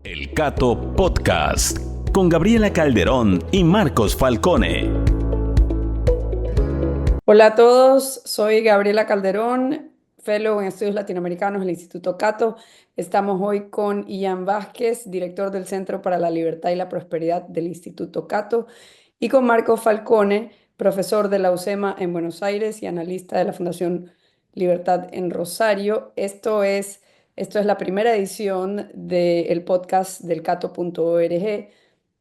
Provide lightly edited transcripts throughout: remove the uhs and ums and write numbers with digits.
El Cato Podcast con Gabriela Calderón y Marcos Falcone. Hola a todos, soy Gabriela Calderón, Fellow en Estudios Latinoamericanos del Instituto Cato. Estamos hoy con Ian Vázquez, director del Centro para la Libertad y la Prosperidad del Instituto Cato, y con Marcos Falcone, profesor de la UCEMA en Buenos Aires y analista de la Fundación Libertad en Rosario. Esto es la primera edición del podcast del cato.org,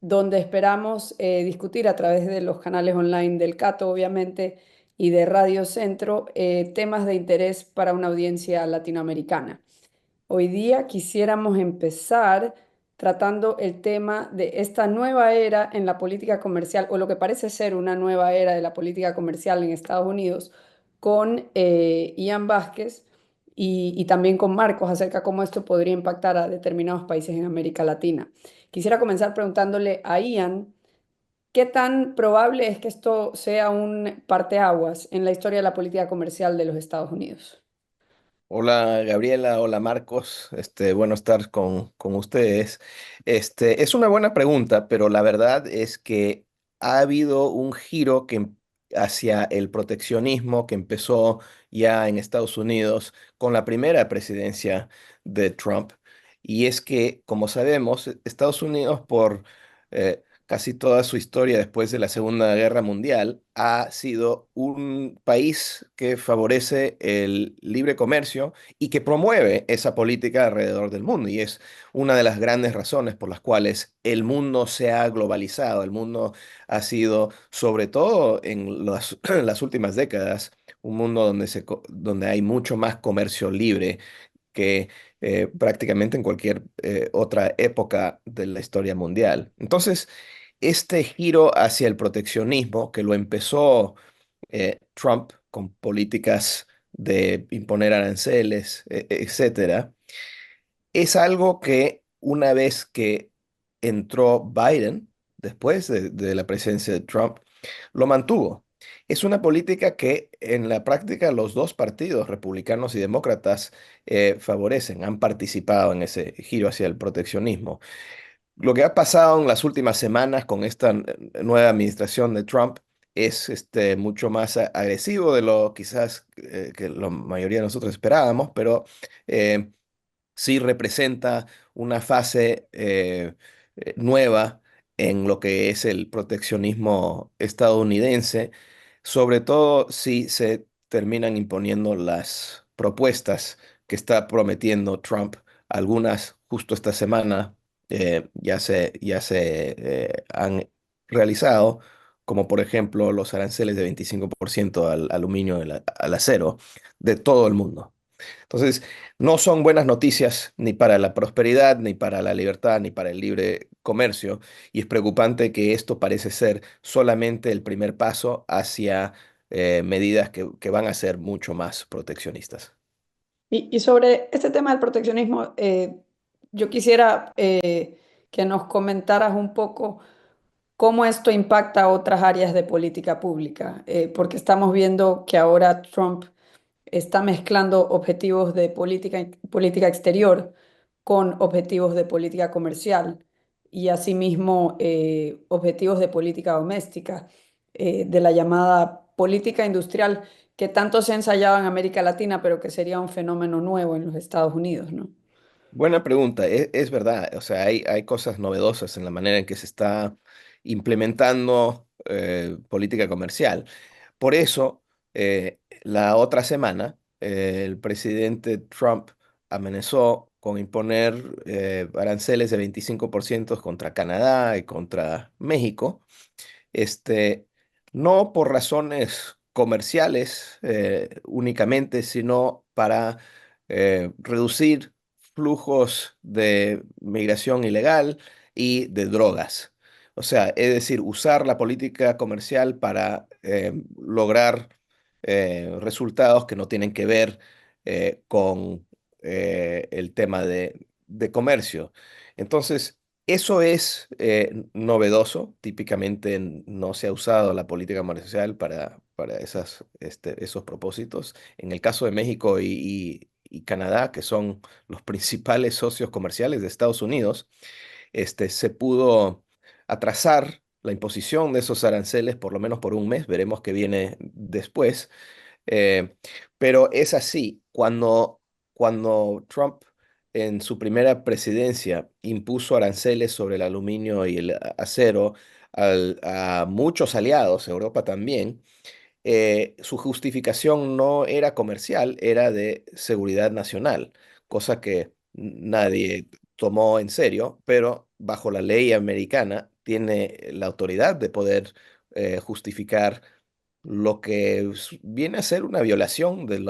donde esperamos discutir a través de los canales online del Cato, obviamente, y de Radio Centro, temas de interés para una audiencia latinoamericana. Hoy día quisiéramos empezar tratando el tema de esta nueva era en la política comercial, o lo que parece ser una nueva era de la política comercial en Estados Unidos, con Ian Vázquez y también con Marcos acerca de cómo esto podría impactar a determinados países en América Latina. Quisiera comenzar preguntándole a Ian, ¿qué tan probable es que esto sea un parteaguas en la historia de la política comercial de los Estados Unidos? Hola Gabriela, hola Marcos, bueno estar con ustedes. Es una buena pregunta, pero la verdad es que ha habido un giro hacia el proteccionismo que empezó ya en Estados Unidos con la primera presidencia de Trump. Y es que, como sabemos, Estados Unidos casi toda su historia después de la Segunda Guerra Mundial ha sido un país que favorece el libre comercio y que promueve esa política alrededor del mundo. Y es una de las grandes razones por las cuales el mundo se ha globalizado. El mundo ha sido, sobre todo en las últimas décadas, un mundo donde hay mucho más comercio libre que prácticamente en cualquier otra época de la historia mundial. Entonces, este giro hacia el proteccionismo, que lo empezó Trump con políticas de imponer aranceles, etcétera, es algo que una vez que entró Biden, después de la presidencia de Trump, lo mantuvo. Es una política que en la práctica los dos partidos, republicanos y demócratas, favorecen, han participado en ese giro hacia el proteccionismo. Lo que ha pasado en las últimas semanas con esta nueva administración de Trump es mucho más agresivo de lo quizás que la mayoría de nosotros esperábamos, pero eh, sí representa una fase nueva en lo que es el proteccionismo estadounidense, sobre todo si se terminan imponiendo las propuestas que está prometiendo Trump. Algunas justo esta semana ya se han realizado, como por ejemplo los aranceles de 25% al aluminio y al acero de todo el mundo. Entonces, no son buenas noticias ni para la prosperidad, ni para la libertad, ni para el libre comercio. Y es preocupante que esto parece ser solamente el primer paso hacia medidas que van a ser mucho más proteccionistas. Y sobre este tema del proteccionismo, yo quisiera que nos comentaras un poco cómo esto impacta a otras áreas de política pública, porque estamos viendo que ahora Trump está mezclando objetivos de política exterior con objetivos de política comercial y asimismo objetivos de política doméstica, de la llamada política industrial que tanto se ha ensayado en América Latina, pero que sería un fenómeno nuevo en los Estados Unidos, ¿no? Buena pregunta, es verdad, o sea, hay cosas novedosas en la manera en que se está implementando política comercial. Por eso, la otra semana, el presidente Trump amenazó con imponer aranceles de 25% contra Canadá y contra México, este, no por razones comerciales únicamente, sino para reducir flujos de migración ilegal y de drogas. O sea, es decir, usar la política comercial para lograr resultados que no tienen que ver con el tema de comercio. Entonces, eso es novedoso. Típicamente no se ha usado la política comercial para esos propósitos. En el caso de México y Canadá, que son los principales socios comerciales de Estados Unidos, se pudo atrasar la imposición de esos aranceles por lo menos por un mes, veremos qué viene después. Eh, pero es así, cuando Trump en su primera presidencia impuso aranceles sobre el aluminio y el acero a muchos aliados, Europa también, su justificación no era comercial, era de seguridad nacional, cosa que nadie tomó en serio, pero bajo la ley americana tiene la autoridad de poder justificar lo que viene a ser una violación de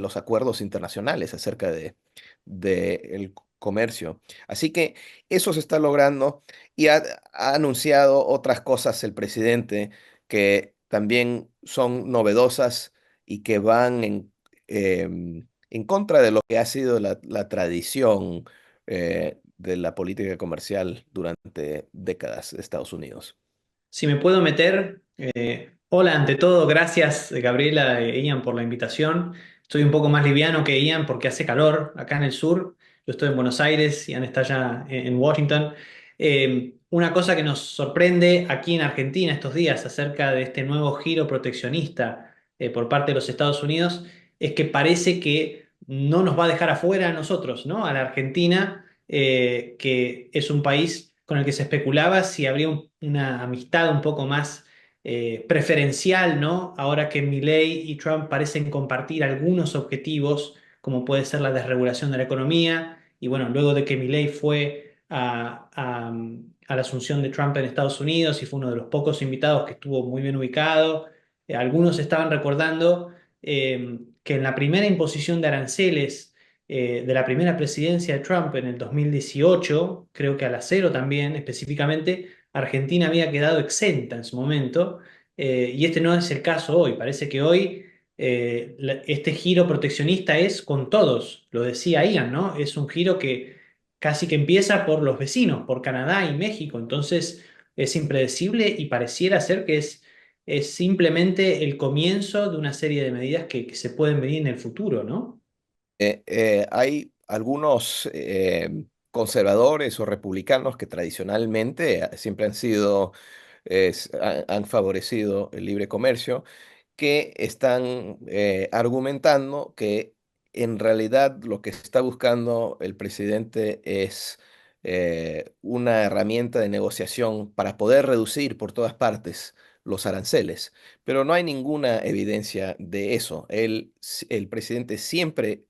los acuerdos internacionales acerca de el comercio. Así que eso se está logrando y ha anunciado otras cosas el presidente que también son novedosas y que van en contra de lo que ha sido la tradición de la política comercial durante décadas de Estados Unidos. Si me puedo meter, hola, ante todo, gracias Gabriela e Ian por la invitación. Estoy un poco más liviano que Ian porque hace calor acá en el sur. Yo estoy en Buenos Aires, Ian está allá en Washington. Una cosa que nos sorprende aquí en Argentina estos días acerca de este nuevo giro proteccionista por parte de los Estados Unidos es que parece que no nos va a dejar afuera a nosotros, ¿no? A la Argentina, que es un país con el que se especulaba si habría una amistad un poco más preferencial, ¿no? Ahora que Milei y Trump parecen compartir algunos objetivos, como puede ser la desregulación de la economía, y bueno, luego de que Milei fue a la asunción de Trump en Estados Unidos y fue uno de los pocos invitados que estuvo muy bien ubicado, algunos estaban recordando que en la primera imposición de aranceles de la primera presidencia de Trump en el 2018, creo que al acero también específicamente, Argentina había quedado exenta en su momento, y este no es el caso hoy. Parece que hoy este giro proteccionista es con todos, lo decía Ian, ¿no? Es un giro que casi que empieza por los vecinos, por Canadá y México, entonces es impredecible y pareciera ser que es simplemente el comienzo de una serie de medidas que se pueden venir en el futuro, ¿no? Hay algunos conservadores o republicanos que tradicionalmente siempre han sido, han favorecido el libre comercio, que están argumentando que en realidad lo que está buscando el presidente es una herramienta de negociación para poder reducir por todas partes los aranceles, pero no hay ninguna evidencia de eso. El presidente siempre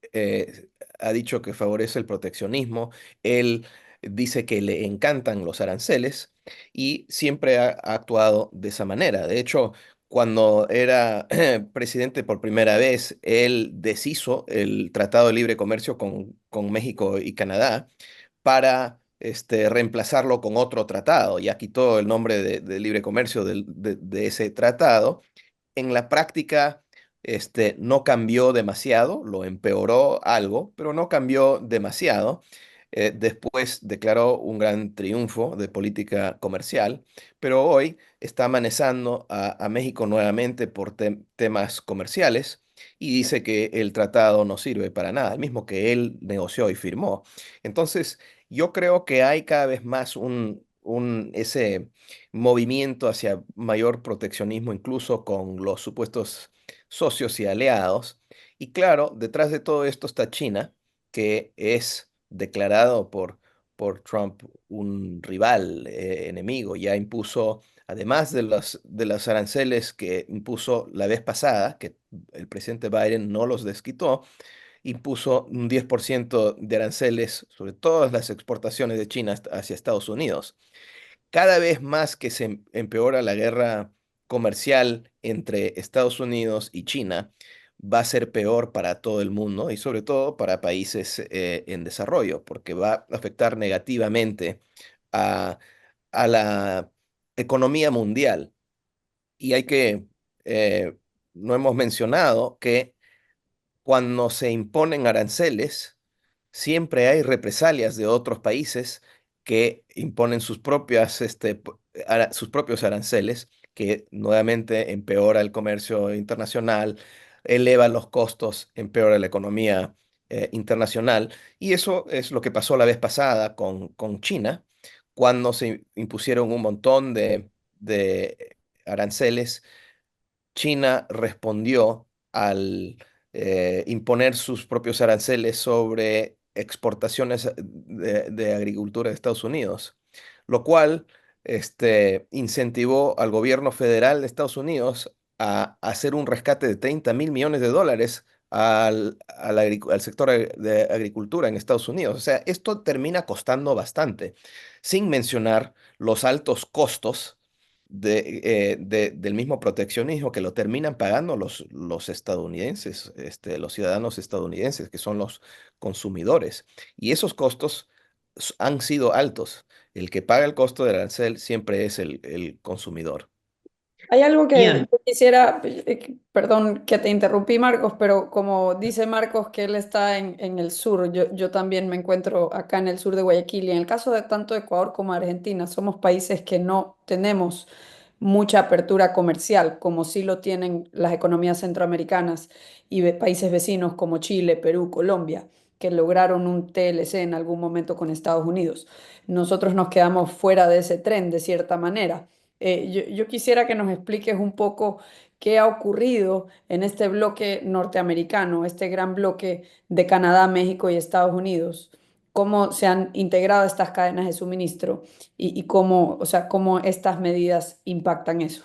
ha dicho que favorece el proteccionismo, él dice que le encantan los aranceles y siempre ha actuado de esa manera. De hecho, cuando era presidente por primera vez, él deshizo el Tratado de Libre Comercio con México y Canadá para reemplazarlo con otro tratado. Ya quitó el nombre de libre comercio de ese tratado. En la práctica, no cambió demasiado, lo empeoró algo, pero no cambió demasiado. Después declaró un gran triunfo de política comercial, pero hoy está amenazando a México nuevamente por temas comerciales y dice que el tratado no sirve para nada, el mismo que él negoció y firmó. Entonces, yo creo que hay cada vez más ese movimiento hacia mayor proteccionismo, incluso con los supuestos socios y aliados. Y claro, detrás de todo esto está China, que es declarado por Trump un rival, enemigo. Ya impuso, además de los aranceles que impuso la vez pasada, que el presidente Biden no los desquitó, impuso un 10% de aranceles sobre todas las exportaciones de China hacia Estados Unidos. Cada vez más que se empeora la guerra comercial entre Estados Unidos y China, va a ser peor para todo el mundo y sobre todo para países en desarrollo, porque va a afectar negativamente a, a la economía mundial. Y eh, no hemos mencionado que cuando se imponen aranceles, siempre hay represalias de otros países que imponen sus propios aranceles, que nuevamente empeora el comercio internacional, eleva los costos, empeora la economía internacional. Y eso es lo que pasó la vez pasada con China, cuando se impusieron un montón de aranceles. China respondió al imponer sus propios aranceles sobre exportaciones de agricultura de Estados Unidos, lo cual incentivó al gobierno federal de Estados Unidos a hacer un rescate de 30.000 millones de dólares al sector de agricultura en Estados Unidos. O sea, esto termina costando bastante, sin mencionar los altos costos del mismo proteccionismo que lo terminan pagando los estadounidenses, los ciudadanos estadounidenses, que son los consumidores. Y esos costos han sido altos. El que paga el costo del arancel siempre es el consumidor. Hay algo que Ian, yo quisiera, perdón que te interrumpí, Marcos, pero como dice Marcos que él está en el sur, yo también me encuentro acá en el sur de Guayaquil y en el caso de tanto Ecuador como Argentina, somos países que no tenemos mucha apertura comercial, como sí lo tienen las economías centroamericanas y países vecinos como Chile, Perú, Colombia, que lograron un TLC en algún momento con Estados Unidos. Nosotros nos quedamos fuera de ese tren de cierta manera. Yo quisiera que nos expliques un poco qué ha ocurrido en este bloque norteamericano, este gran bloque de Canadá, México y Estados Unidos, cómo se han integrado estas cadenas de suministro y cómo, o sea, cómo estas medidas impactan eso.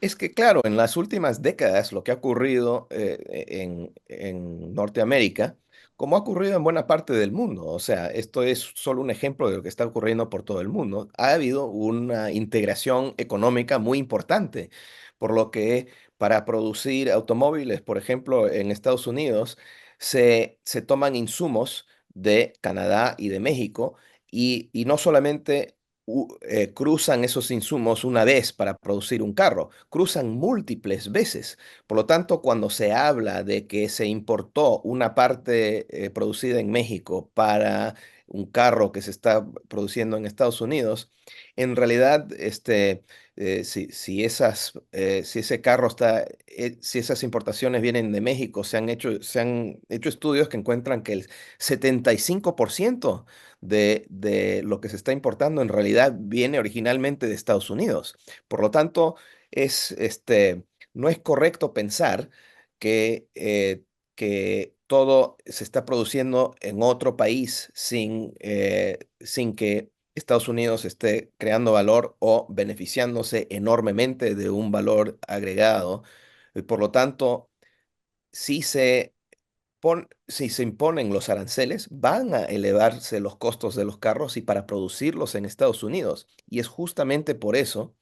Es que, claro, en las últimas décadas lo que ha ocurrido en Norteamérica, como ha ocurrido en buena parte del mundo, o sea, esto es solo un ejemplo de lo que está ocurriendo por todo el mundo, ha habido una integración económica muy importante, por lo que para producir automóviles, por ejemplo, en Estados Unidos, se toman insumos de Canadá y de México, y no solamente cruzan esos insumos una vez para producir un carro, cruzan múltiples veces. Por lo tanto, cuando se habla de que se importó una parte producida en México para un carro que se está produciendo en Estados Unidos, en realidad, si ese carro está, si esas importaciones vienen de México, se han hecho estudios que encuentran que el 75% de lo que se está importando en realidad viene originalmente de Estados Unidos. Por lo tanto, es, no es correcto pensar que todo se está produciendo en otro país sin que Estados Unidos esté creando valor o beneficiándose enormemente de un valor agregado. Y por lo tanto, sí si se imponen los aranceles, van a elevarse los costos de los carros y para producirlos en Estados Unidos. Y es justamente por eso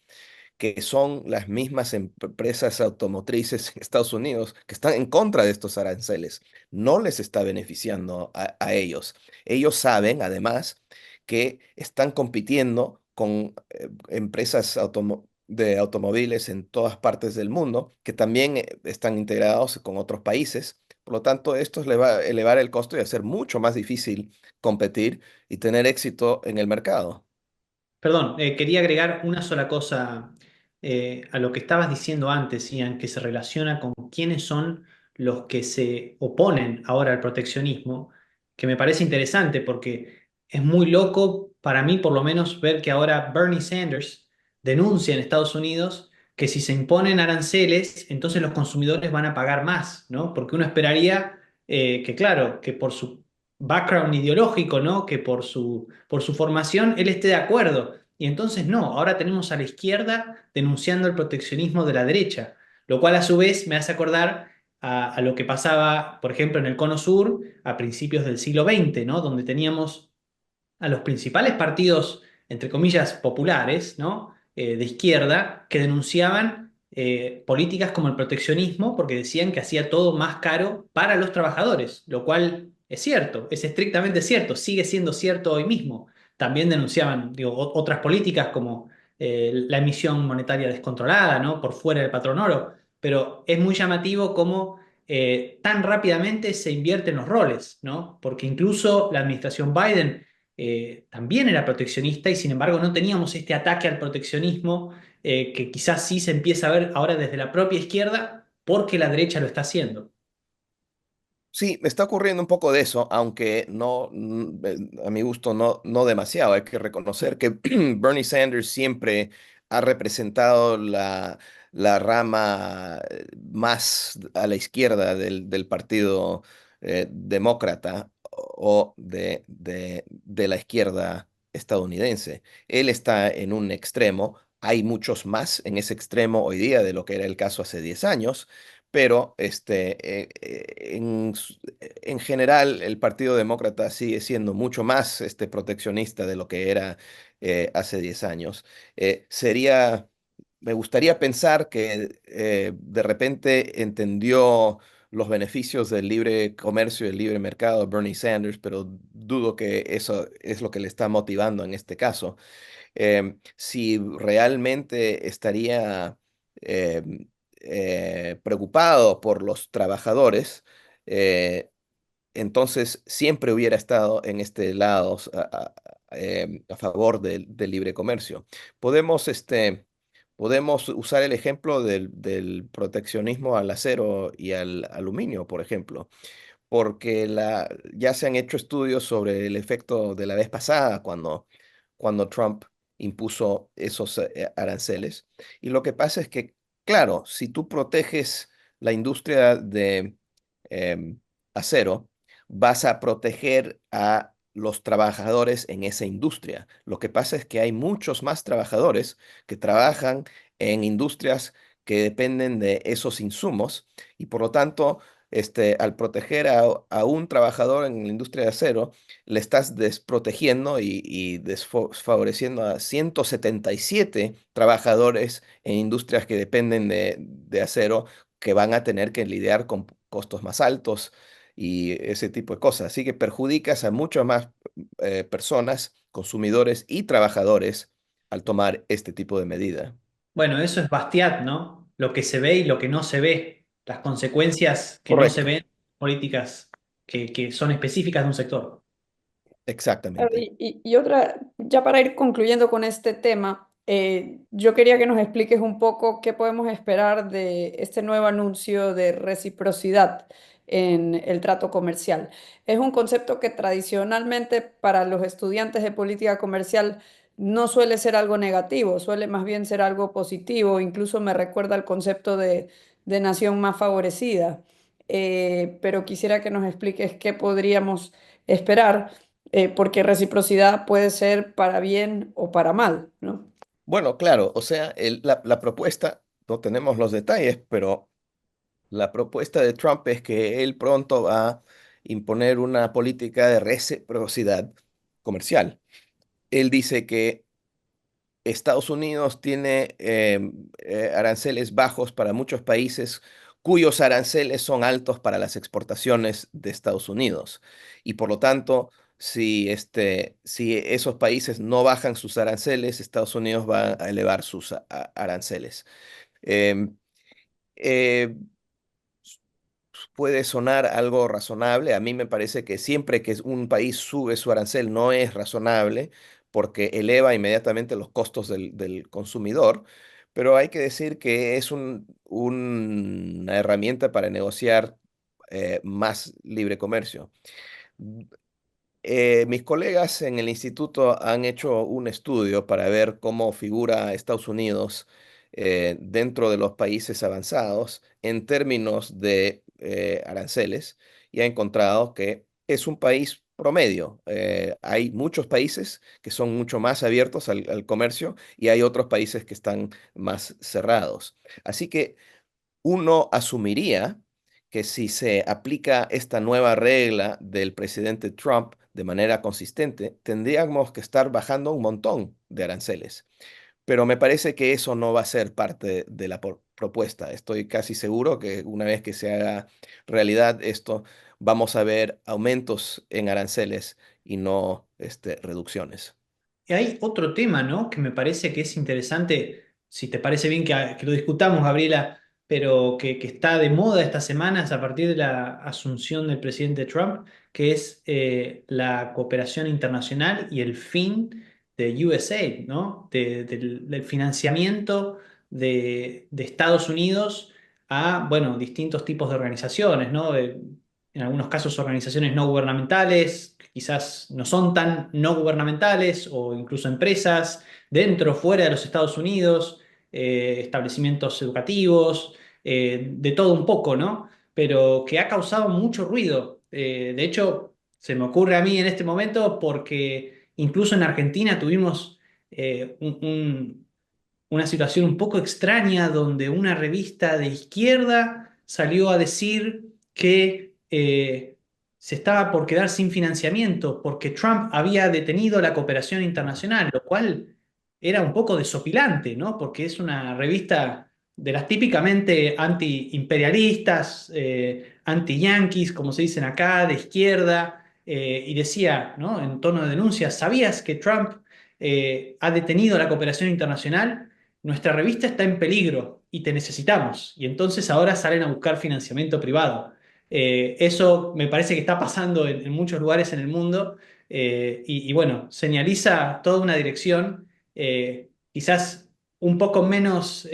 que son las mismas empresas automotrices en Estados Unidos que están en contra de estos aranceles. No les está beneficiando a ellos. Ellos saben, además, que están compitiendo con empresas de automóviles en todas partes del mundo, que también están integrados con otros países. Por lo tanto, esto les va a elevar el costo y hacer mucho más difícil competir y tener éxito en el mercado. perdón, quería agregar una sola cosa a lo que estabas diciendo antes, Ian, que se relaciona con quiénes son los que se oponen ahora al proteccionismo, que me parece interesante porque es muy loco para mí, por lo menos, ver que ahora Bernie Sanders denuncia en Estados Unidos que si se imponen aranceles, entonces los consumidores van a pagar más, ¿no? Porque uno esperaría que, claro, que por su background ideológico, ¿no? Que por su formación él esté de acuerdo. Y entonces no, ahora tenemos a la izquierda denunciando el proteccionismo de la derecha, lo cual a su vez me hace acordar a lo que pasaba, por ejemplo, en el Cono Sur a principios del siglo XX, ¿no? Donde teníamos a los principales partidos, entre comillas, populares, ¿no? De izquierda, que denunciaban políticas como el proteccionismo porque decían que hacía todo más caro para los trabajadores, lo cual es cierto, es estrictamente cierto, sigue siendo cierto hoy mismo. También denunciaban, digo, otras políticas como la emisión monetaria descontrolada, ¿no? Por fuera del patrón oro, pero es muy llamativo cómo tan rápidamente se invierten los roles, ¿no? Porque incluso la administración Biden también era proteccionista y sin embargo no teníamos este ataque al proteccionismo que quizás sí se empieza a ver ahora desde la propia izquierda porque la derecha lo está haciendo. Sí, me está ocurriendo un poco de eso, aunque no, a mi gusto no demasiado. Hay que reconocer que Bernie Sanders siempre ha representado la rama más a la izquierda del partido demócrata o de la izquierda estadounidense. Él está en un extremo. Hay muchos más en ese extremo hoy día de lo que era el caso hace 10 años, pero en general el Partido Demócrata sigue siendo mucho más proteccionista de lo que era hace 10 años. Me gustaría pensar que de repente entendió los beneficios del libre comercio y el libre mercado Bernie Sanders, pero dudo que eso es lo que le está motivando en este caso. Si realmente estaría em, preocupado por los trabajadores, eh, entonces siempre hubiera estado en este lado a favor del libre comercio. Podemos, podemos usar el ejemplo del proteccionismo al acero y al aluminio, por ejemplo, porque ya se han hecho estudios sobre el efecto de la vez pasada cuando Trump impuso esos aranceles. Y lo que pasa es que, claro, si tú proteges la industria de em, acero, vas a proteger a los trabajadores en esa industria. Lo que pasa es que hay muchos más trabajadores que trabajan en industrias que dependen de esos insumos y por lo tanto al proteger a un trabajador en la industria de acero, le estás desprotegiendo y desfavoreciendo a 177 trabajadores en industrias que dependen de acero, que van a tener que lidiar con costos más altos y ese tipo de cosas. Así que perjudicas a muchas más personas, consumidores y trabajadores al tomar este tipo de medida. Bueno, eso es Bastiat, ¿no? Lo que se ve y lo que no se ve, las consecuencias que no se Correcto, ven, políticas que son específicas de un sector. exactamente. Y otra, ya para ir concluyendo con este tema, yo quería que nos expliques un poco qué podemos esperar de este nuevo anuncio de reciprocidad en el trato comercial. Es un concepto que tradicionalmente para los estudiantes de política comercial no suele ser algo negativo, suele más bien ser algo positivo, incluso me recuerda al concepto de nación más favorecida. Pero quisiera que nos expliques qué podríamos esperar porque reciprocidad puede ser para bien o para mal, ¿no? Bueno, claro, o sea, la propuesta, no tenemos los detalles, pero la propuesta de Trump es que él pronto va a imponer una política de reciprocidad comercial. Él dice que Estados Unidos tiene aranceles bajos para muchos países cuyos aranceles son altos para las exportaciones de Estados Unidos. Y por lo tanto, si esos países no bajan sus aranceles, Estados Unidos va a elevar sus aranceles. Em, eh, Puede sonar algo razonable. A mí me parece que siempre que un país sube su arancel no es razonable porque eleva inmediatamente los costos del consumidor, pero hay que decir que es una herramienta para negociar más libre comercio. Mis colegas en el instituto han hecho un estudio para ver cómo figura Estados Unidos dentro de los países avanzados en términos de aranceles y ha encontrado que es un país promedio. Hay muchos países que son mucho más abiertos al comercio y hay otros países que están más cerrados. Así que uno asumiría que si se aplica esta nueva regla del presidente Trump de manera consistente, tendríamos que estar bajando un montón de aranceles. Pero me parece que eso no va a ser parte de la propuesta. Estoy casi seguro que una vez que se haga realidad esto, vamos a ver aumentos en aranceles y no reducciones. Y hay otro tema, ¿no? Que me parece que es interesante, si te parece bien que lo discutamos, Gabriela, pero que está de moda estas semanas a partir de la asunción del presidente Trump, que es la cooperación internacional y el fin de USAID, ¿no? Del financiamiento de Estados Unidos a, bueno, distintos tipos de organizaciones, ¿no? en algunos casos organizaciones no gubernamentales, que quizás no son tan no gubernamentales, o incluso empresas dentro o fuera de los Estados Unidos, establecimientos educativos, de todo un poco, ¿no? Pero que ha causado mucho ruido. De hecho, se me ocurre a mí en este momento porque incluso en Argentina tuvimos una situación un poco extraña donde una revista de izquierda salió a decir que se estaba por quedar sin financiamiento porque Trump había detenido la cooperación internacional, lo cual era un poco desopilante, ¿no? Porque es una revista de las típicamente anti-imperialistas, anti-yanquis, como se dicen acá, de izquierda, y decía, ¿no? En tono de denuncia, ¿sabías que Trump ha detenido la cooperación internacional? Nuestra revista está en peligro y te necesitamos. Y entonces ahora salen a buscar financiamiento privado. Eso me parece que está pasando en muchos lugares en el mundo, y bueno, señaliza toda una dirección, quizás un poco menos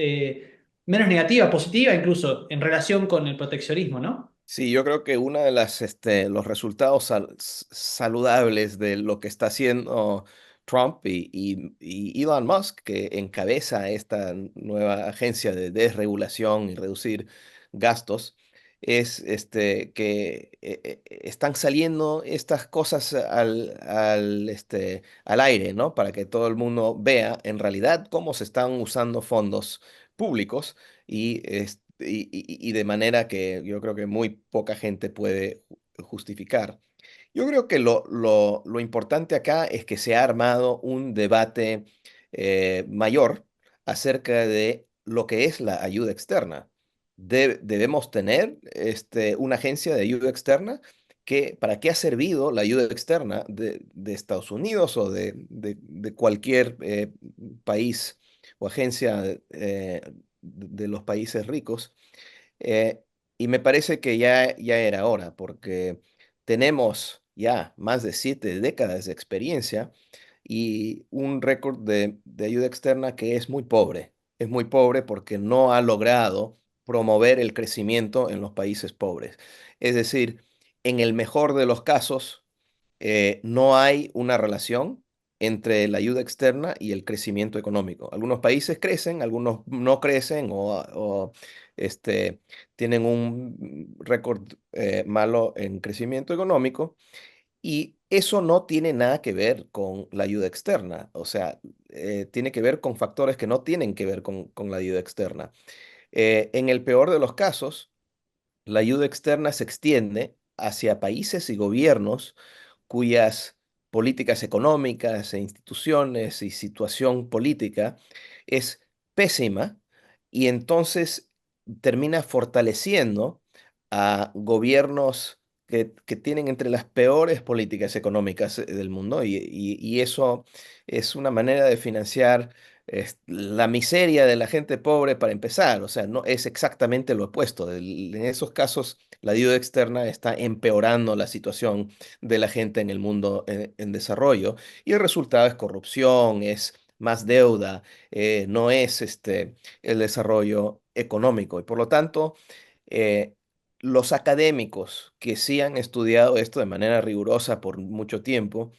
negativa, positiva incluso en relación con el proteccionismo, ¿no? Sí, yo creo que una de los resultados saludables de lo que está haciendo Trump y Elon Musk, que encabeza esta nueva agencia de desregulación y reducir gastos, es que están saliendo estas cosas al aire, ¿no? Para que todo el mundo vea en realidad cómo se están usando fondos públicos y de manera que yo creo que muy poca gente puede justificar. Yo creo que lo importante acá es que se ha armado un debate mayor acerca de lo que es la ayuda externa. Debemos tener una agencia de ayuda externa que, ¿para qué ha servido la ayuda externa de Estados Unidos o de cualquier país o agencia de los países ricos? Eh, y me parece que ya era hora, porque tenemos ya más de 7 décadas de experiencia y un récord de ayuda externa que es muy pobre. Es muy pobre porque no ha logrado promover el crecimiento en los países pobres. Es decir, en el mejor de los casos, no hay una relación entre la ayuda externa y el crecimiento económico. Algunos países crecen, algunos no crecen o, este, tienen un récord malo en crecimiento económico y eso no tiene nada que ver con la ayuda externa. O sea, tiene que ver con factores que no tienen que ver con la ayuda externa. En el peor de los casos, la ayuda externa se extiende hacia países y gobiernos cuyas políticas económicas e instituciones y situación política es pésima y entonces termina fortaleciendo a gobiernos que tienen entre las peores políticas económicas del mundo y eso es una manera de financiar la miseria de la gente pobre para empezar, o sea, no es exactamente lo opuesto. En esos casos, la ayuda externa está empeorando la situación de la gente en el mundo en desarrollo y el resultado es corrupción, es más deuda, no es el desarrollo económico. Y por lo tanto, eh, los académicos que sí han estudiado esto de manera rigurosa por mucho tiempo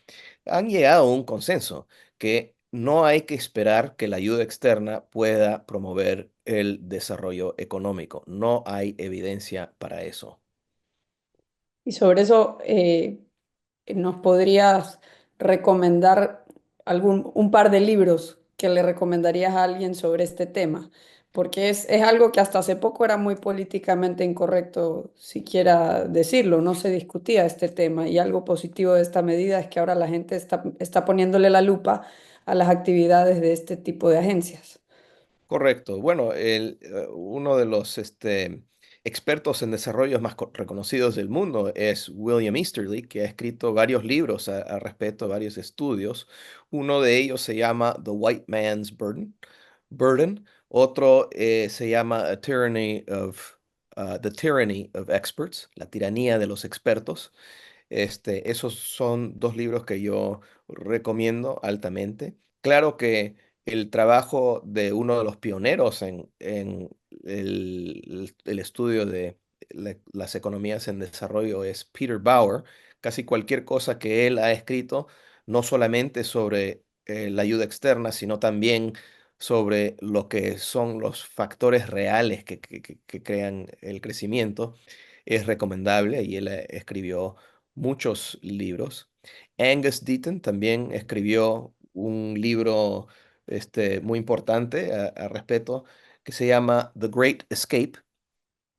han llegado a un consenso que no hay que esperar que la ayuda externa pueda promover el desarrollo económico. No hay evidencia para eso. Y sobre eso, ¿nos podrías recomendar un par de libros que le recomendarías a alguien sobre este tema? Porque es algo que hasta hace poco era muy políticamente incorrecto siquiera decirlo, no se discutía este tema. Y algo positivo de esta medida es que ahora la gente está poniéndole la lupa a las actividades de este tipo de agencias. Correcto. Bueno, uno de los expertos en desarrollo más reconocidos del mundo es William Easterly, que ha escrito varios libros al respecto, varios estudios. Uno de ellos se llama The White Man's Burden. Otro se llama The Tyranny of Experts, la tiranía de los expertos. Esos son dos libros que yo recomiendo altamente. Claro que el trabajo de uno de los pioneros en el estudio las economías en desarrollo es Peter Bauer. Casi cualquier cosa que él ha escrito, no solamente sobre la ayuda externa, sino también sobre lo que son los factores reales que crean el crecimiento, es recomendable y él escribió muchos libros. Angus Deaton también escribió un libro muy importante a respecto que se llama The Great Escape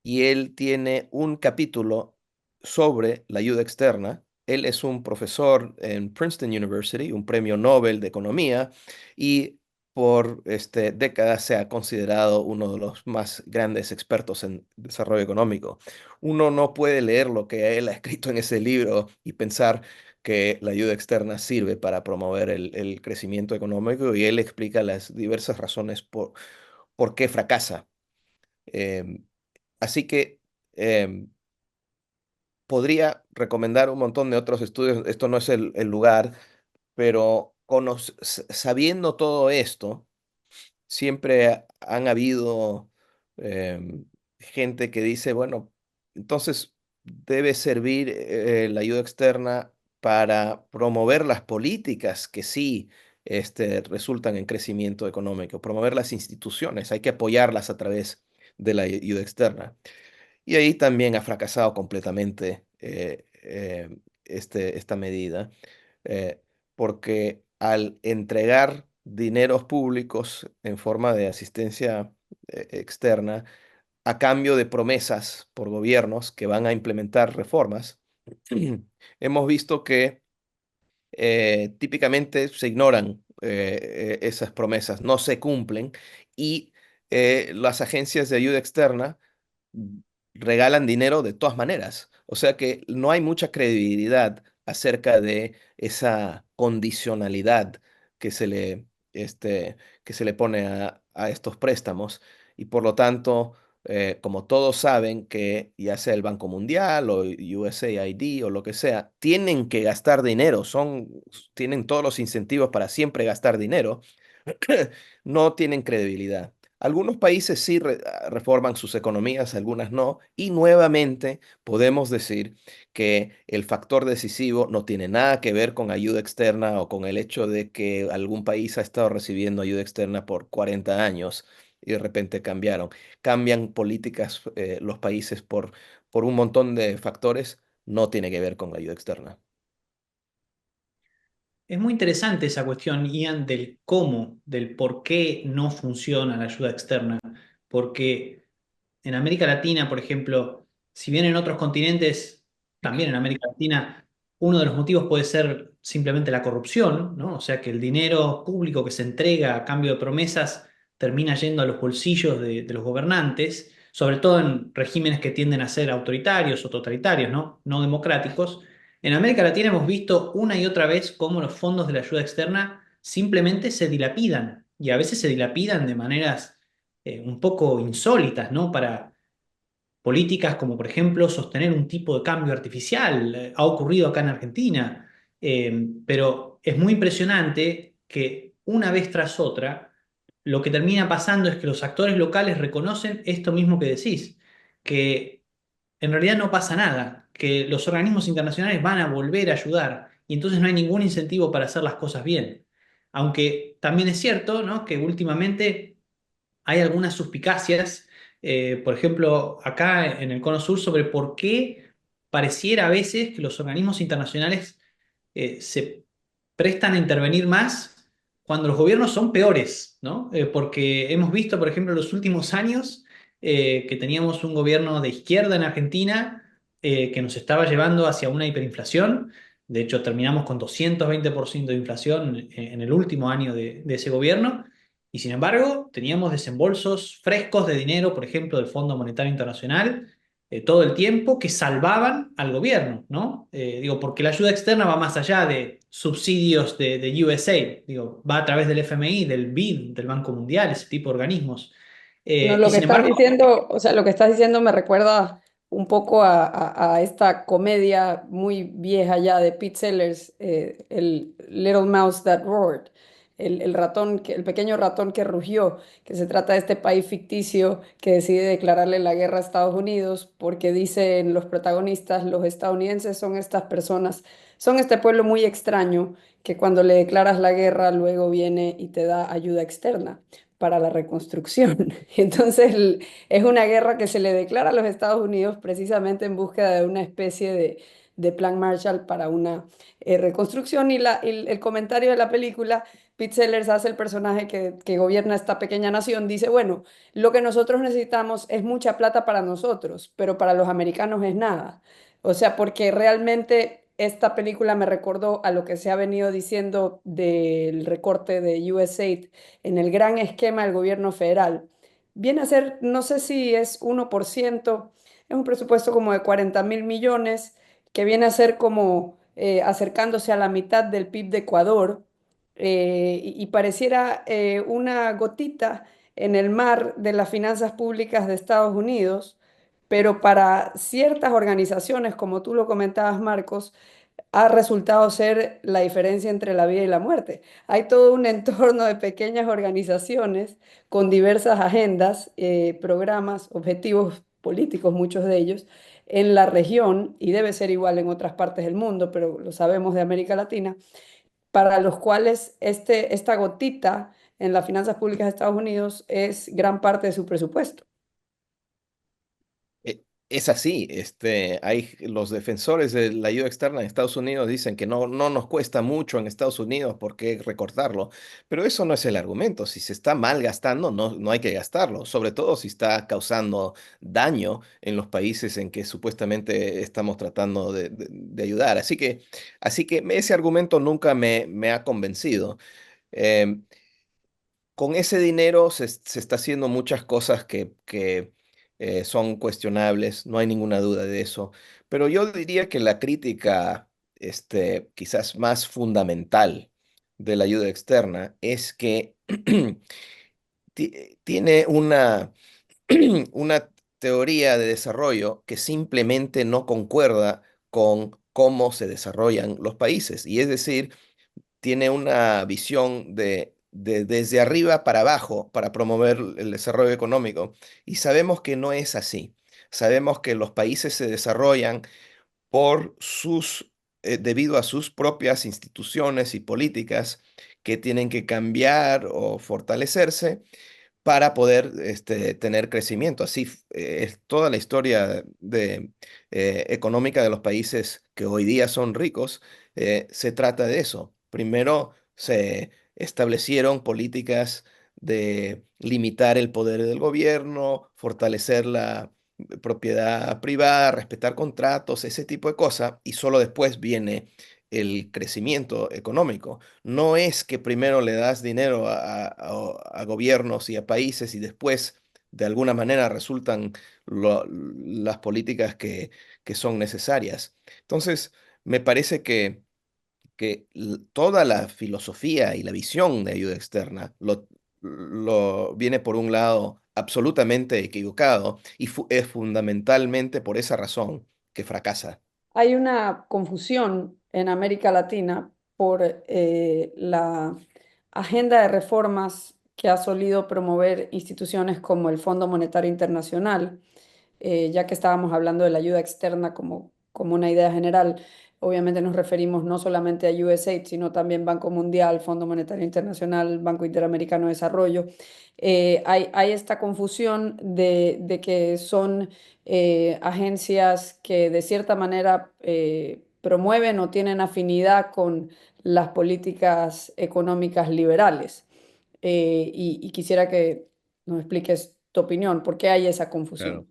y él tiene un capítulo sobre la ayuda externa. Él es un profesor en Princeton University, un premio Nobel de Economía, y por décadas se ha considerado uno de los más grandes expertos en desarrollo económico. Uno no puede leer lo que él ha escrito en ese libro y pensar que la ayuda externa sirve para promover el crecimiento económico y él explica las diversas razones por qué fracasa. Em, Así que em, podría recomendar un montón de otros estudios. Esto no es el lugar, pero sabiendo todo esto, siempre han habido gente que dice, bueno, entonces debe servir la ayuda externa para promover las políticas que sí resultan en crecimiento económico, promover las instituciones, hay que apoyarlas a través de la ayuda externa. Y ahí también ha fracasado completamente esta medida, eh, porque al entregar dineros públicos en forma de asistencia externa, a cambio de promesas por gobiernos que van a implementar reformas, hemos visto que típicamente se ignoran esas promesas, no se cumplen y las agencias de ayuda externa regalan dinero de todas maneras. O sea que no hay mucha credibilidad acerca de esa condicionalidad que se le, que se le pone a estos préstamos. Y por lo tanto, como todos saben que ya sea el Banco Mundial o USAID o lo que sea, tienen que gastar dinero, tienen todos los incentivos para siempre gastar dinero, no tienen credibilidad. Algunos países sí reforman sus economías, algunas no, y nuevamente podemos decir que el factor decisivo no tiene nada que ver con ayuda externa o con el hecho de que algún país ha estado recibiendo ayuda externa por 40 años y de repente cambiaron. Cambian políticas los países por un montón de factores, no tiene que ver con la ayuda externa. Es muy interesante esa cuestión, Ian, del cómo, del por qué no funciona la ayuda externa. Porque en América Latina, por ejemplo, si bien en otros continentes, también en América Latina, uno de los motivos puede ser simplemente la corrupción, ¿no? O sea, que el dinero público que se entrega a cambio de promesas termina yendo a los bolsillos de los gobernantes, sobre todo en regímenes que tienden a ser autoritarios o totalitarios, ¿no? No democráticos. En América Latina hemos visto una y otra vez cómo los fondos de la ayuda externa simplemente se dilapidan y a veces se dilapidan de maneras un poco insólitas, ¿no? Para políticas como, por ejemplo, sostener un tipo de cambio artificial. Ha ocurrido acá en Argentina. Pero es muy impresionante que una vez tras otra, lo que termina pasando es que los actores locales reconocen esto mismo que decís, que en realidad no pasa nada, que los organismos internacionales van a volver a ayudar y entonces no hay ningún incentivo para hacer las cosas bien. Aunque también es cierto, ¿no?, que últimamente hay algunas suspicacias, por ejemplo, acá en el Cono Sur, sobre por qué pareciera a veces que los organismos internacionales se prestan a intervenir más cuando los gobiernos son peores, ¿no? Porque hemos visto, por ejemplo, en los últimos años que teníamos un gobierno de izquierda en Argentina que nos estaba llevando hacia una hiperinflación. De hecho, terminamos con 220% de inflación en el último año de ese gobierno. Y sin embargo, teníamos desembolsos frescos de dinero, por ejemplo, del Fondo Monetario Internacional, todo el tiempo, que salvaban al gobierno, ¿no? Digo, porque la ayuda externa va más allá de subsidios de USAID, digo, va a través del FMI, del BID, del Banco Mundial, ese tipo de organismos. No, Y lo que sin estás embargo, diciendo, o sea, lo que estás diciendo me recuerda un poco a esta comedia muy vieja ya de Pete Sellers, el Little Mouse That Roared, el ratón, el pequeño ratón que rugió, que se trata de este país ficticio que decide declararle la guerra a Estados Unidos porque dicen los protagonistas, los estadounidenses son estas personas, son este pueblo muy extraño que cuando le declaras la guerra luego viene y te da ayuda externa para la reconstrucción. Entonces es una guerra que se le declara a los Estados Unidos precisamente en búsqueda de una especie de plan Marshall para una reconstrucción y el comentario de la película, Pete Sellers hace el personaje que gobierna esta pequeña nación, dice, bueno, lo que nosotros necesitamos es mucha plata para nosotros, pero para los americanos es nada. O sea, porque realmente esta película me recordó a lo que se ha venido diciendo del recorte de USAID en el gran esquema del gobierno federal. Viene a ser, no sé si es 1%, es un presupuesto como de 40.000 millones, que viene a ser como acercándose a la mitad del PIB de Ecuador, y pareciera una gotita en el mar de las finanzas públicas de Estados Unidos, pero para ciertas organizaciones, como tú lo comentabas, Marcos, ha resultado ser la diferencia entre la vida y la muerte. Hay todo un entorno de pequeñas organizaciones con diversas agendas, programas, objetivos políticos, muchos de ellos, en la región, y debe ser igual en otras partes del mundo, pero lo sabemos de América Latina, para los cuales esta gotita en las finanzas públicas de Estados Unidos es gran parte de su presupuesto. Es así, hay los defensores de la ayuda externa en Estados Unidos dicen que no nos cuesta mucho en Estados Unidos, ¿por qué recortarlo? Pero eso no es el argumento. Si se está mal gastando, no hay que gastarlo, sobre todo si está causando daño en los países en que supuestamente estamos tratando de ayudar. Así que ese argumento nunca me ha convencido. Em, con ese dinero se está haciendo muchas cosas que son cuestionables, no hay ninguna duda de eso. Pero yo diría que la crítica, quizás más fundamental de la ayuda externa es que tiene una teoría de desarrollo que simplemente no concuerda con cómo se desarrollan los países. Y es decir, tiene una visión de desde arriba para abajo para promover el desarrollo económico. Y sabemos que no es así. Sabemos que los países se desarrollan debido a sus propias instituciones y políticas que tienen que cambiar o fortalecerse para poder tener crecimiento. Así es toda la historia económica de los países que hoy día son ricos, se trata de eso. Primero se establecieron políticas de limitar el poder del gobierno, fortalecer la propiedad privada, respetar contratos, ese tipo de cosas, y solo después viene el crecimiento económico. No es que primero le das dinero a gobiernos y a países y después de alguna manera resultan las políticas que son necesarias. Entonces, me parece que toda la filosofía y la visión de ayuda externa lo viene por un lado absolutamente equivocado y es fundamentalmente por esa razón que fracasa. Hay una confusión en América Latina por la agenda de reformas que ha solido promover instituciones como el Fondo Monetario Internacional, ya que estábamos hablando de la ayuda externa como una idea general. Obviamente nos referimos no solamente a USAID, sino también Banco Mundial, Fondo Monetario Internacional, Banco Interamericano de Desarrollo. Hay esta confusión de que son agencias que de cierta manera promueven o tienen afinidad con las políticas económicas liberales. Y quisiera que nos expliques tu opinión, ¿por qué hay esa confusión? Claro.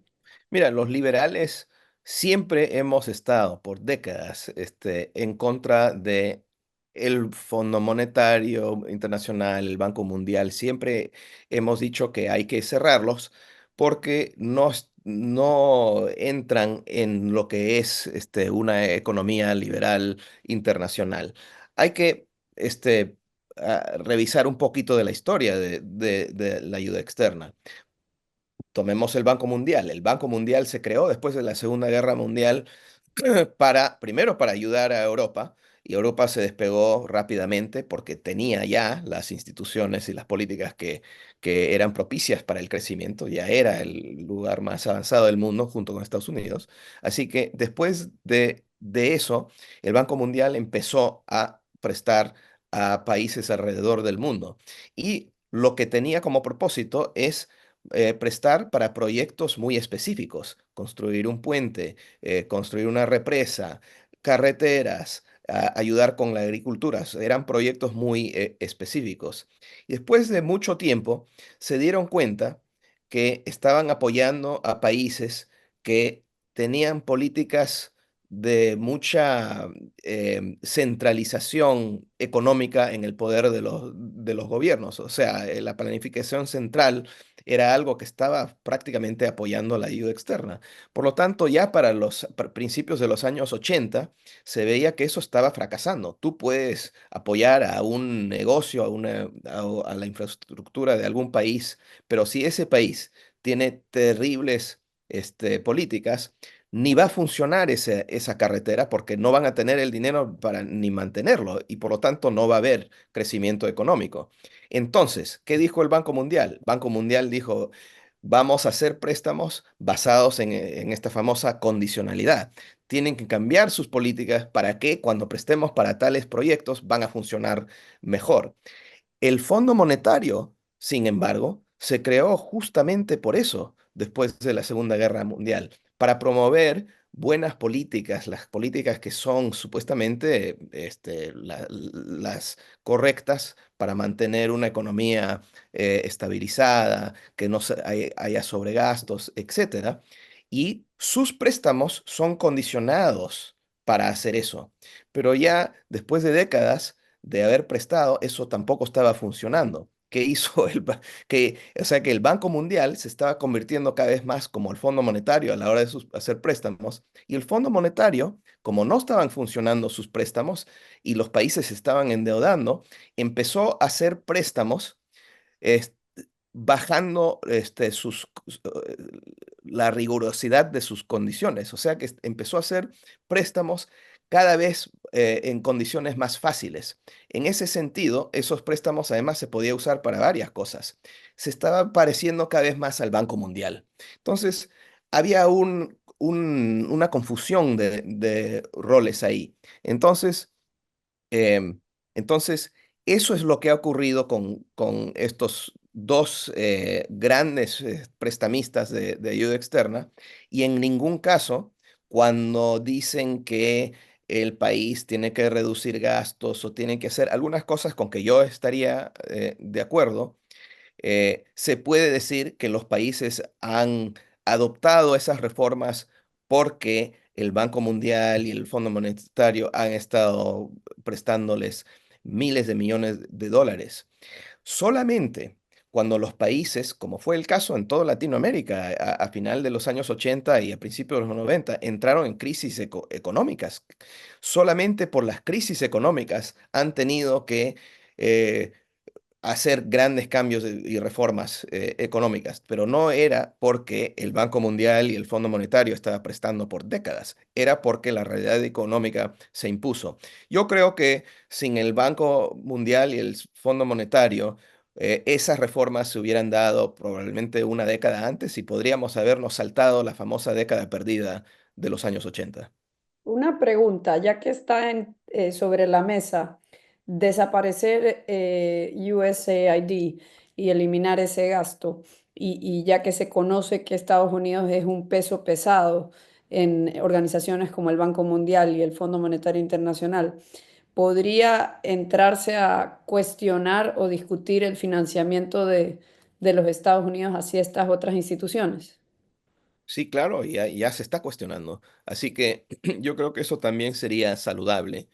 Mira, los liberales siempre hemos estado por décadas en contra de el Fondo Monetario Internacional, el Banco Mundial. Siempre hemos dicho que hay que cerrarlos porque no entran en lo que es una economía liberal internacional. Hay que revisar un poquito de la historia de la ayuda externa. Tomemos el Banco Mundial. El Banco Mundial se creó después de la Segunda Guerra Mundial primero para ayudar a Europa y Europa se despegó rápidamente porque tenía ya las instituciones y las políticas que eran propicias para el crecimiento, ya era el lugar más avanzado del mundo junto con Estados Unidos. Así que después de eso, el Banco Mundial empezó a prestar a países alrededor del mundo. Y lo que tenía como propósito es prestar para proyectos muy específicos, construir un puente, construir una represa, carreteras, ayudar con la agricultura. Eran proyectos muy específicos. Y después de mucho tiempo, se dieron cuenta que estaban apoyando a países que tenían políticas de mucha centralización económica en el poder de los gobiernos. O sea, la planificación central era algo que estaba prácticamente apoyando la ayuda externa. Por lo tanto, ya para los principios de los años 80 se veía que eso estaba fracasando. Tú puedes apoyar a un negocio, a la infraestructura de algún país, pero si ese país tiene terribles políticas, ni va a funcionar esa carretera porque no van a tener el dinero para ni mantenerlo y por lo tanto no va a haber crecimiento económico. Entonces, ¿qué dijo el Banco Mundial? El Banco Mundial dijo, vamos a hacer préstamos basados en esta famosa condicionalidad. Tienen que cambiar sus políticas para que cuando prestemos para tales proyectos van a funcionar mejor. El Fondo Monetario, sin embargo, se creó justamente por eso, después de la Segunda Guerra Mundial, para promover buenas políticas, las políticas que son supuestamente las correctas para mantener una economía estabilizada, que no haya sobregastos, etcétera. Y sus préstamos son condicionados para hacer eso. Pero ya después de décadas, de haber prestado, eso tampoco estaba funcionando. ¿Qué hizo o sea, que el Banco Mundial se estaba convirtiendo cada vez más como el Fondo Monetario a la hora de hacer préstamos? Y el Fondo Monetario, como no estaban funcionando sus préstamos y los países se estaban endeudando, empezó a hacer préstamos es- bajando eh, la rigurosidad de sus condiciones. O sea que empezó a hacer préstamos cada vez en condiciones más fáciles. En ese sentido, esos préstamos además se podía usar para varias cosas. Se estaba pareciendo cada vez más al Banco Mundial. Entonces, había una confusión de roles ahí. Entonces, Em, entonces, eso es lo que ha ocurrido con estos dos grandes prestamistas de ayuda externa y en ningún caso, cuando dicen que el país tiene que reducir gastos o tiene que hacer algunas cosas con que yo estaría de acuerdo, se puede decir que los países han adoptado esas reformas porque el Banco Mundial y el Fondo Monetario han estado prestándoles miles de millones de dólares. Solamente cuando los países, como fue el caso en toda Latinoamérica a final de los años 80 y a principios de los 90, entraron en crisis económicas. Solamente por las crisis económicas han tenido que eh, hacer grandes cambios y reformas económicas, pero no era porque el Banco Mundial y el Fondo Monetario estaban prestando por décadas, era porque la realidad económica se impuso. Yo creo que sin el Banco Mundial y el Fondo Monetario, esas reformas se hubieran dado probablemente una década antes y podríamos habernos saltado la famosa década perdida de los años 80. Una pregunta, ya que está sobre la mesa, desaparecer USAID y eliminar ese gasto, y ya que se conoce que Estados Unidos es un peso pesado en organizaciones como el Banco Mundial y el Fondo Monetario Internacional, ¿podría entrarse a cuestionar o discutir el financiamiento de los Estados Unidos hacia estas otras instituciones? Sí, claro, ya se está cuestionando. Así que yo creo que eso también sería saludable,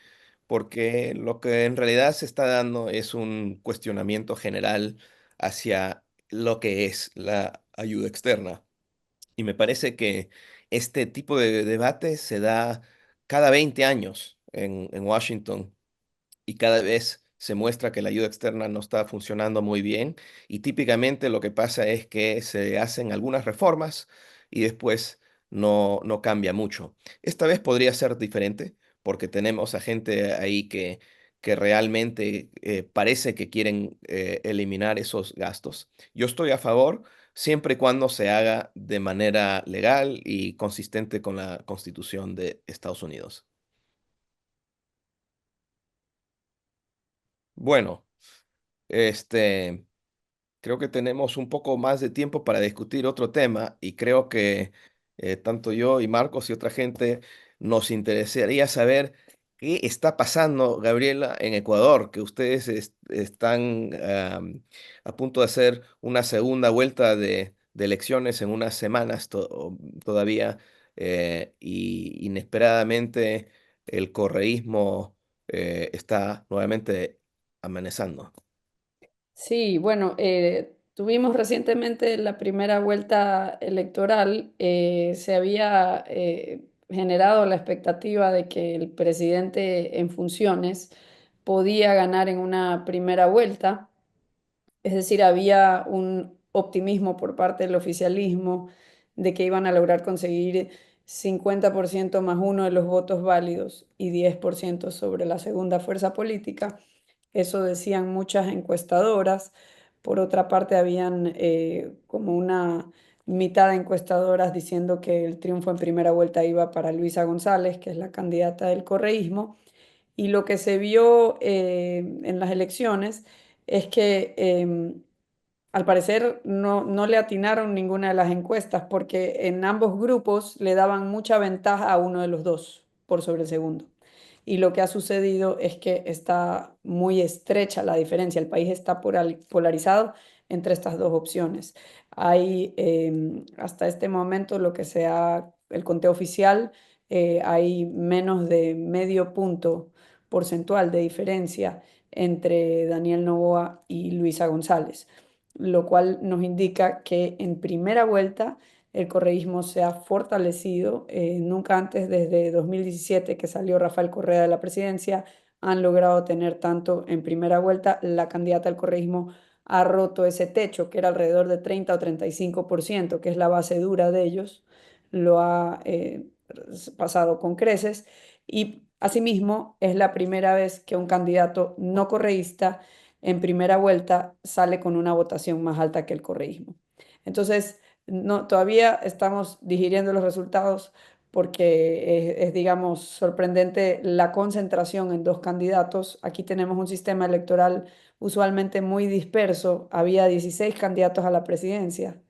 porque lo que en realidad se está dando es un cuestionamiento general hacia lo que es la ayuda externa. Y me parece que este tipo de debate se da cada 20 años en Washington y cada vez se muestra que la ayuda externa no está funcionando muy bien y típicamente lo que pasa es que se hacen algunas reformas y después no cambia mucho. Esta vez podría ser diferente porque tenemos a gente ahí que realmente parece que quieren eliminar esos gastos. Yo estoy a favor siempre y cuando se haga de manera legal y consistente con la Constitución de Estados Unidos. Bueno, este... Creo que tenemos un poco más de tiempo para discutir otro tema y creo que tanto yo y Marcos y otra gente nos interesaría saber qué está pasando, Gabriela, en Ecuador, que ustedes están a punto de hacer una segunda vuelta de elecciones en unas semanas todavía y inesperadamente el correísmo está nuevamente amenazando. Sí, bueno, tuvimos recientemente la primera vuelta electoral. Se había generado la expectativa de que el presidente en funciones podía ganar en una primera vuelta. Es decir, había un optimismo por parte del oficialismo de que iban a lograr conseguir 50% más uno de los votos válidos y 10% sobre la segunda fuerza política. Eso decían muchas encuestadoras. Por otra parte, habían como una mitad de encuestadoras diciendo que el triunfo en primera vuelta iba para Luisa González, que es la candidata del correísmo. Y lo que se vio en las elecciones es que al parecer no le atinaron ninguna de las encuestas porque en ambos grupos le daban mucha ventaja a uno de los dos por sobre el segundo. Y lo que ha sucedido es que está muy estrecha la diferencia. El país está polarizado entre estas dos opciones. Hay hasta este momento lo que sea el conteo oficial, hay menos de medio punto porcentual de diferencia entre Daniel Noboa y Luisa González, lo cual nos indica que en primera vuelta el correísmo se ha fortalecido. Nunca antes, desde 2017 que salió Rafael Correa de la presidencia, han logrado tener tanto en primera vuelta. La candidata al correísmo ha roto ese techo, que era alrededor de 30 o 35%, que es la base dura de ellos, lo ha pasado con creces. Y asimismo, es la primera vez que un candidato no correísta en primera vuelta sale con una votación más alta que el correísmo. Entonces, no, todavía estamos digiriendo los resultados porque digamos, sorprendente la concentración en dos candidatos. Aquí tenemos un sistema electoral usualmente muy disperso. Había 16 candidatos a la presidencia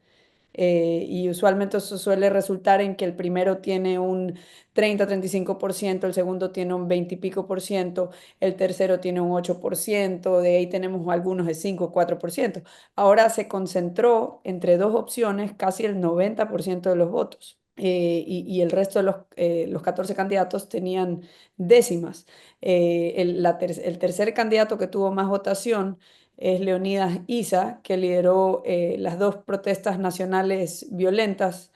y usualmente eso suele resultar en que el primero tiene un 30-35%, el segundo tiene un 20 y pico por ciento, el tercero tiene un 8%, de ahí tenemos algunos de 5 o 4%. Ahora se concentró entre dos opciones casi el 90% de los votos. Y el resto de los 14 candidatos tenían décimas. El tercer candidato que tuvo más votación es Leonidas Isa, que lideró las dos protestas nacionales violentas,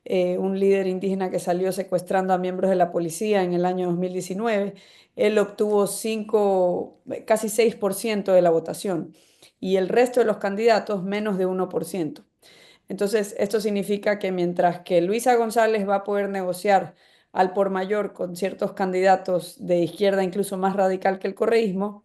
un líder indígena que salió secuestrando a miembros de la policía en el año 2019. Él obtuvo casi 6% de la votación y el resto de los candidatos menos de 1%. Entonces, esto significa que mientras que Luisa González va a poder negociar al por mayor con ciertos candidatos de izquierda incluso más radical que el correísmo,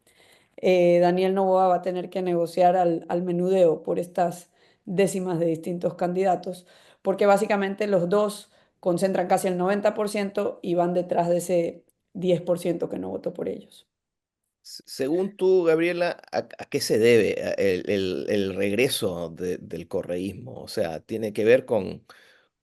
Daniel Noboa va a tener que negociar al menudeo por estas décimas de distintos candidatos, porque básicamente los dos concentran casi el 90% y van detrás de ese 10% que no votó por ellos. Según tú, Gabriela, ¿a qué se debe el regreso del correísmo? O sea, ¿tiene que ver con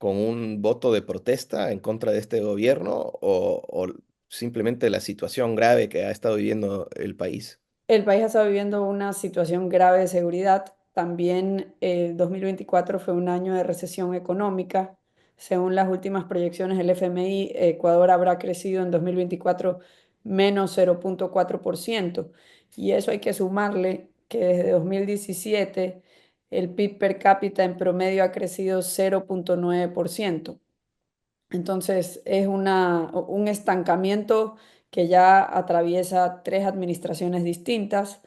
un voto de protesta en contra de este gobierno o simplemente la situación grave que ha estado viviendo el país? El país ha estado viviendo una situación grave de seguridad. También el 2024 fue un año de recesión económica. Según las últimas proyecciones del FMI, Ecuador habrá crecido en 2024 menos 0,4%. Y eso hay que sumarle que desde 2017 el PIB per cápita en promedio ha crecido 0,9%. Entonces es un estancamiento que ya atraviesa tres administraciones distintas.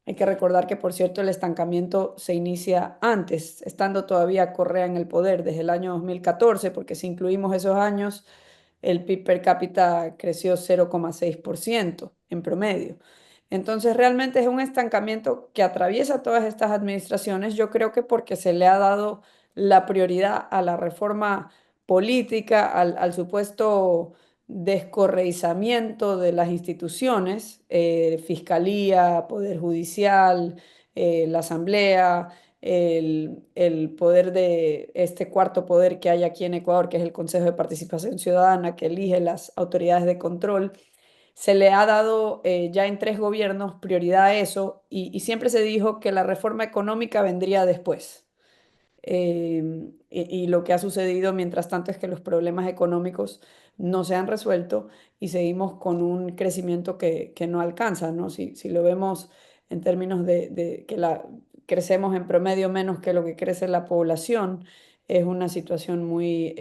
Hay que recordar que, por cierto, el estancamiento se inicia antes, estando todavía Correa en el poder, desde el año 2014, porque si incluimos esos años, el PIB per cápita creció 0,6% en promedio. Entonces, realmente es un estancamiento que atraviesa todas estas administraciones, yo creo que porque se le ha dado la prioridad a la reforma política, al supuesto descorreizamiento de las instituciones, fiscalía, poder judicial, la asamblea, el poder de este cuarto poder que hay aquí en Ecuador, que es el Consejo de Participación Ciudadana, que elige las autoridades de control. Se le ha dado ya en 3 gobiernos prioridad a eso y siempre se dijo que la reforma económica vendría después. Y lo que ha sucedido mientras tanto es que los problemas económicos no se han resuelto y seguimos con un crecimiento que no alcanza, ¿no? Si lo vemos en términos de que crecemos en promedio menos que lo que crece la población, es una situación muy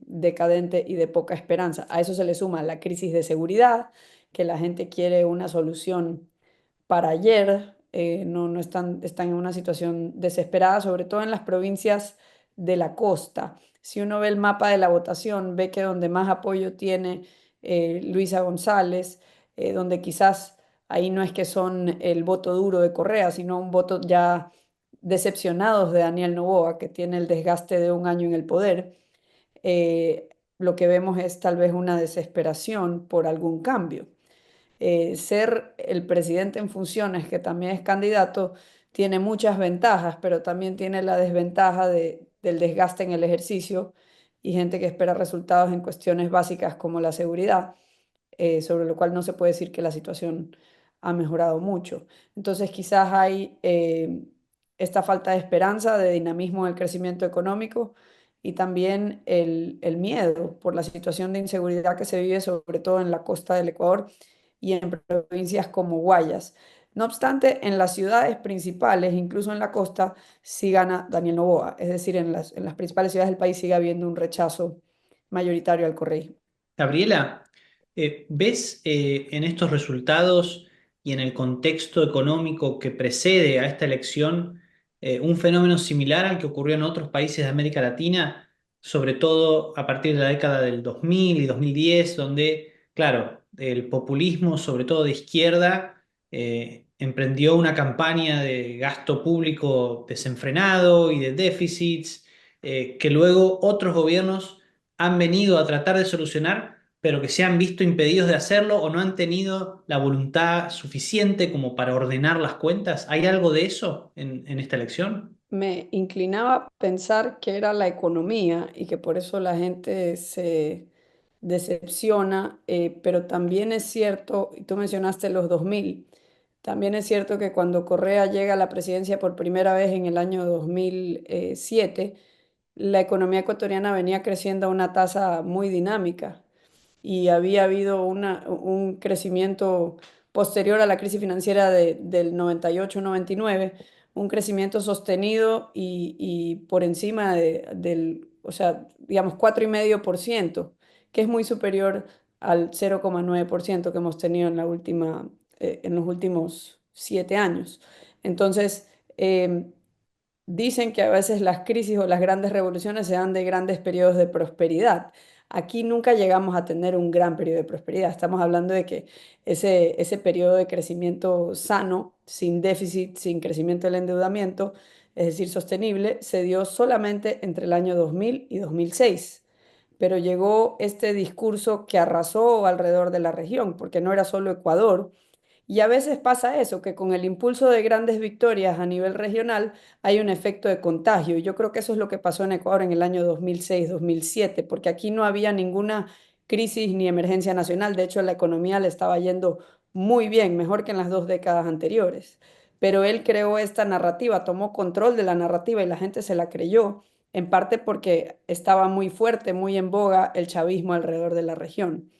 decadente y de poca esperanza. A eso se le suma la crisis de seguridad, que la gente quiere una solución para ayer, no están en una situación desesperada, sobre todo en las provincias de la costa. Si uno ve el mapa de la votación, ve que donde más apoyo tiene Luisa González, donde quizás ahí no es que son el voto duro de Correa, sino un voto ya decepcionados de Daniel Noboa, que tiene el desgaste de un año en el poder. Lo que vemos es tal vez una desesperación por algún cambio. Ser el presidente en funciones, que también es candidato, tiene muchas ventajas, pero también tiene la desventaja del desgaste en el ejercicio y gente que espera resultados en cuestiones básicas como la seguridad, sobre lo cual no se puede decir que la situación ha mejorado mucho. Entonces quizás hay esta falta de esperanza, de dinamismo en el crecimiento económico y también el miedo por la situación de inseguridad que se vive sobre todo en la costa del Ecuador y en provincias como Guayas. No obstante, en las ciudades principales, incluso en la costa, sí gana Daniel Noboa. Es decir, en las principales ciudades del país sigue habiendo un rechazo mayoritario al correísmo. Gabriela, ¿ves en estos resultados y en el contexto económico que precede a esta elección un fenómeno similar al que ocurrió en otros países de América Latina, sobre todo a partir de la década del 2000 y 2010, donde, claro, el populismo, sobre todo de izquierda, emprendió una campaña de gasto público desenfrenado y de déficits, que luego otros gobiernos han venido a tratar de solucionar, pero que se han visto impedidos de hacerlo o no han tenido la voluntad suficiente como para ordenar las cuentas? ¿Hay algo de eso en esta elección? Me inclinaba a pensar que era la economía y que por eso la gente se decepciona, pero también es cierto, y tú mencionaste los 2000, también es cierto que cuando Correa llega a la presidencia por primera vez en el año 2007, la economía ecuatoriana venía creciendo a una tasa muy dinámica y había habido un crecimiento posterior a la crisis financiera del 98-99, un crecimiento sostenido y por encima del, o sea, digamos, 4,5%, que es muy superior al 0,9% que hemos tenido en los últimos 7 años. Entonces, dicen que a veces las crisis o las grandes revoluciones se dan de grandes periodos de prosperidad. Aquí nunca llegamos a tener un gran periodo de prosperidad. Estamos hablando de que ese periodo de crecimiento sano, sin déficit, sin crecimiento del endeudamiento, es decir, sostenible, se dio solamente entre el año 2000 y 2006. Pero llegó este discurso que arrasó alrededor de la región, porque no era solo Ecuador, y a veces pasa eso, que con el impulso de grandes victorias a nivel regional hay un efecto de contagio. Y yo creo que eso es lo que pasó en Ecuador en el año 2006-2007, porque aquí no había ninguna crisis ni emergencia nacional. De hecho, la economía le estaba yendo muy bien, mejor que en las 2 décadas anteriores. Pero él creó esta narrativa, tomó control de la narrativa y la gente se la creyó, en parte porque estaba muy fuerte, muy en boga el chavismo alrededor de la región.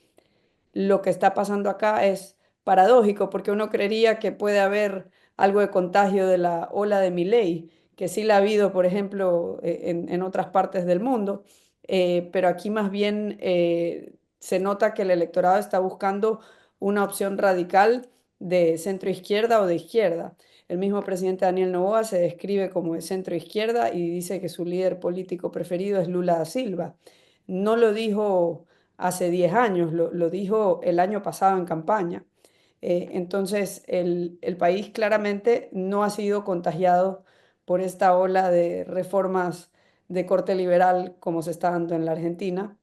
Lo que está pasando acá es paradójico porque uno creería que puede haber algo de contagio de la ola de Milei, que sí la ha habido, por ejemplo, en otras partes del mundo, pero aquí más bien se nota que el electorado está buscando una opción radical de centro izquierda o de izquierda. El mismo presidente Daniel Noboa se describe como de centro izquierda y dice que su líder político preferido es Lula da Silva. No lo dijo hace 10 años, lo dijo el año pasado en campaña. Entonces, el país claramente no ha sido contagiado por esta ola de reformas de corte liberal como se está dando en la Argentina,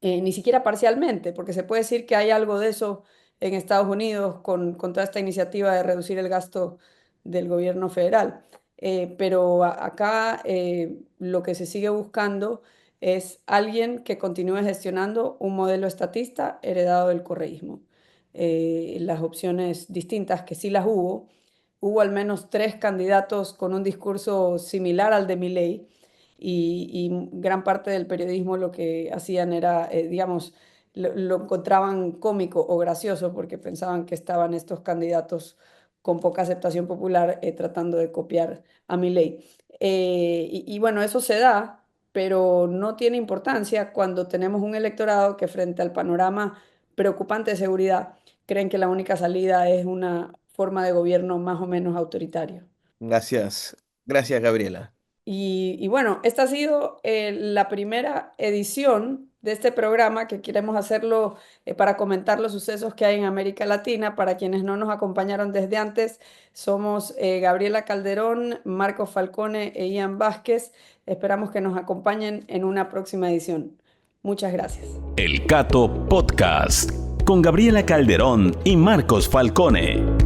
ni siquiera parcialmente, porque se puede decir que hay algo de eso en Estados Unidos con toda esta iniciativa de reducir el gasto del gobierno federal. Pero acá lo que se sigue buscando es alguien que continúe gestionando un modelo estatista heredado del correísmo. Las opciones distintas, que sí las hubo al menos 3 candidatos con un discurso similar al de Milei, y gran parte del periodismo lo que hacían era, digamos, lo encontraban cómico o gracioso porque pensaban que estaban estos candidatos con poca aceptación popular tratando de copiar a Milei. Y bueno, eso se da, pero no tiene importancia cuando tenemos un electorado que frente al panorama preocupante de seguridad creen que la única salida es una forma de gobierno más o menos autoritaria. Gracias, gracias, Gabriela. Y bueno, esta ha sido la primera edición de este programa que queremos hacerlo para comentar los sucesos que hay en América Latina. Para quienes no nos acompañaron desde antes, somos Gabriela Calderón, Marco Falcone e Ian Vázquez. Esperamos que nos acompañen en una próxima edición. Muchas gracias. El Cato Podcast con Gabriela Calderón y Marcos Falcone.